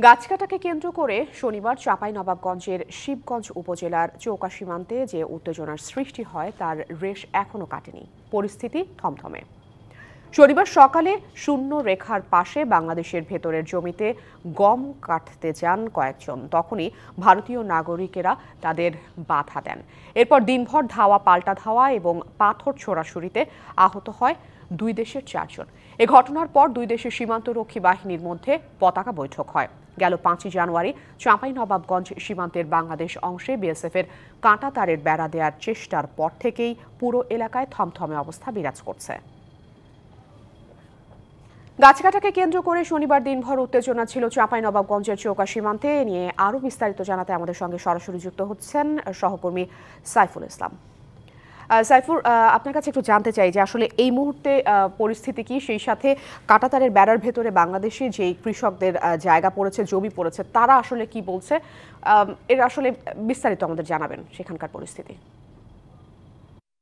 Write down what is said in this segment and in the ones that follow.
গাছকাটাকে কেন্দ্র করে শনিবার চাঁপাইনবাবগঞ্জের শিবগঞ্জ উপজেলার চৌকা সীমান্তে যে উত্তেজনার সৃষ্টি হয় তার রেশ এখনও কাটেনি। পরিস্থিতি থমথমে। শনিবার সকালে শূন্য রেখার পাশে বাংলাদেশের ভেতরের জমিতে গম কাটতে যান কয়েকজন। তখনই ভারতীয় নাগরিকেরা তাদের বাধা দেন। এরপর দিনভর ধাওয়া পাল্টা ধাওয়া এবং পাথর ছোড়াছুড়িতে আহত হয় দুই দেশের 4 জন। এ ঘটনার পর দুই দেশের সীমান্তরক্ষী বাহিনীর মধ্যে পতাকা বৈঠক হয়। গেল 5 জানুয়ারি চাঁপাইনবাবগঞ্জ সীমান্তের বাংলাদেশ অংশে বিএসএফের কাঁটা তারের বেড়া দেওয়ার চেষ্টার পর থেকেই পুরো এলাকায় থমথমে অবস্থা বিরাজ করছে। গাছকাটাকে কেন্দ্র করে শনিবার দিনভর উত্তেজনা ছিল চাঁপাইনবাবগঞ্জের চৌকা সীমান্তে। নিয়ে আরও বিস্তারিত জানাতে আমাদের সঙ্গে সরাসরি যুক্ত হচ্ছেন সহকর্মী সাইফুল ইসলাম। সাইফুল, আপনার কাছে একটু জানতে চাই যে আসলে এই মুহূর্তে পরিস্থিতি কি, সেই সাথে কাঁটাতারের বেড়ার ভেতরে বাংলাদেশে যেই কৃষকদের জায়গা পড়েছে, জমি পড়েছে, তারা আসলে কি বলছে, এর আসলে বিস্তারিত আমাদের জানাবেন সেখানকার পরিস্থিতি।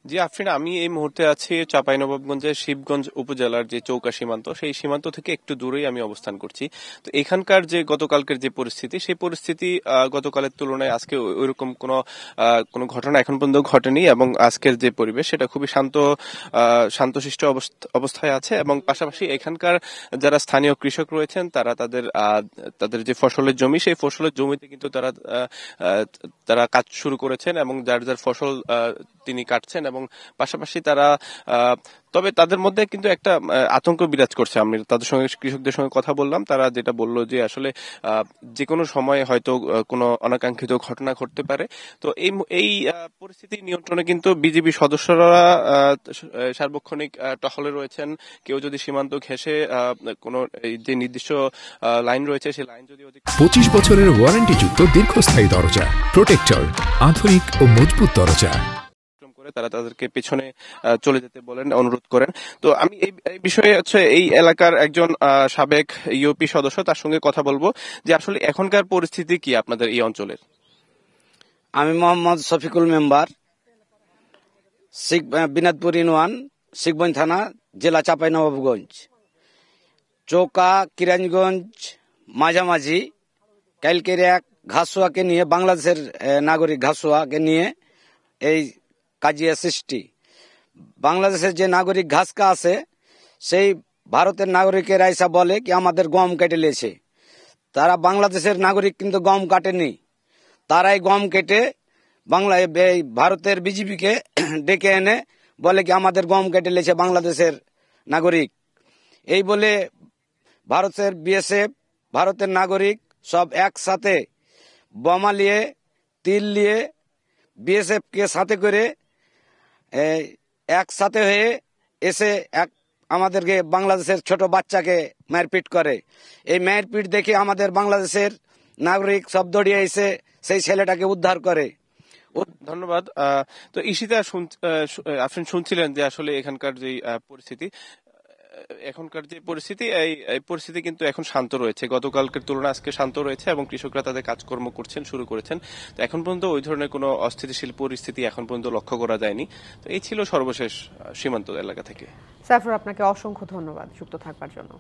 জি আফরিন, আমি এই মুহূর্তে আছি চাঁপাইনবাবগঞ্জের শিবগঞ্জ উপজেলার যে চৌকা সীমান্ত, সেই সীমান্ত থেকে একটু দূরেই আমি অবস্থান করছি। তো এখানকার যে গতকালকের যে পরিস্থিতি, সেই পরিস্থিতি গতকালের তুলনায় আজকে ওইরকম কোনো ঘটনা এখন পর্যন্ত ঘটেনি এবং আজকের যে পরিবেশ সেটা খুবই শান্তশিষ্ট অবস্থায় আছে। এবং পাশাপাশি এখানকার যারা স্থানীয় কৃষক রয়েছেন তারা তাদের যে ফসলের জমি, সেই ফসলের জমিতে কিন্তু তারা কাজ শুরু করেছেন এবং যার যার ফসল তিনি কাটছেন এবং পাশাপাশি তবে তাদের মধ্যে কিন্তু একটা আতঙ্ক বিরাজ করছে। আমি তাদের সঙ্গে, কৃষকদের সঙ্গে কথা বললাম, তারা যেটা বললো যে আসলে যে কোনো সময় হয়তো কোনো অনাকাঙ্ক্ষিত ঘটনা ঘটতে পারে। তো এই পরিস্থিতি নিয়ন্ত্রণে কিন্তু বিজিবি সদস্যরা সার্বক্ষণিক টহলে রয়েছেন। কেউ যদি সীমান্ত ঘেঁষে কোনো যে নির্দিষ্ট লাইন রয়েছে সেই লাইন যদি 25 বছরের ওয়ারেন্টিযুক্ত দীর্ঘস্থায়ী দরজা প্রোটেক্টর, আধুনিক ও মজবুত দরজা, তারা তাদেরকে পেছনে চলে যেতে বলেন, অনুরোধ করেন। তো আমি এই বিষয়ে এই এলাকার একজন সাবেক ইউপি সদস্য, তার সঙ্গে কথা বলবো যে আসলে এখনকার পরিস্থিতি কি আপনাদের এই অঞ্চলের। আমি মোহাম্মদ শফিকুল মেম্বার, বিনাদপুর ইউনিয়ন, শিবগঞ্জ থানা, জেলা চাঁপাইনবাবগঞ্জ। চৌকা কিরানীগঞ্জ মাঝামাঝি কালকের এক ঘাসুয়াকে নিয়ে, বাংলাদেশের নাগরিক ঘাসুয়াকে নিয়ে এই কাজিয়া সৃষ্টি। বাংলাদেশের যে নাগরিক ঘাসকা আছে, সেই ভারতের নাগরিকের আইসা বলে কি আমাদের গম কেটে লেছে। তারা বাংলাদেশের নাগরিক কিন্তু গম কাটেনি, তারাই গম কেটে ভারতের বিজিবিকে ডেকে এনে বলে কি আমাদের গম কেটে লেছে বাংলাদেশের নাগরিক। এই বলে ভারতের বিএসএফ, ভারতের নাগরিক সব একসাথে বোমা নিয়ে, তিল নিয়ে বিএসএফ কে সাথে করে একসাথে হয়ে এসে আমাদেরকে বাংলাদেশের ছোট বাচ্চাকে মারপিট করে। এই মারপিট দেখে আমাদের বাংলাদেশের নাগরিক সব দৌড়িয়ে এসে সেই ছেলেটাকে উদ্ধার করে। ধন্যবাদ। তো ঈশিতা, আপনি শুনছিলেন যে আসলে এখানকার যে পরিস্থিতি, এই পরিস্থিতি কিন্তু এখন শান্ত রয়েছে। গতকালকের তুলনায় আজকে শান্ত রয়েছে এবং কৃষকরা তাদের কাজকর্ম শুরু করেছেন। তো এখন পর্যন্ত ওই ধরনের কোনো অস্থিতিশীল পরিস্থিতি এখন পর্যন্ত লক্ষ্য করা যায়নি। তো এই ছিল সর্বশেষ সীমান্ত এলাকা থেকে। সাইফুল, আপনাকে অসংখ্য ধন্যবাদ যুক্ত থাকবার জন্য।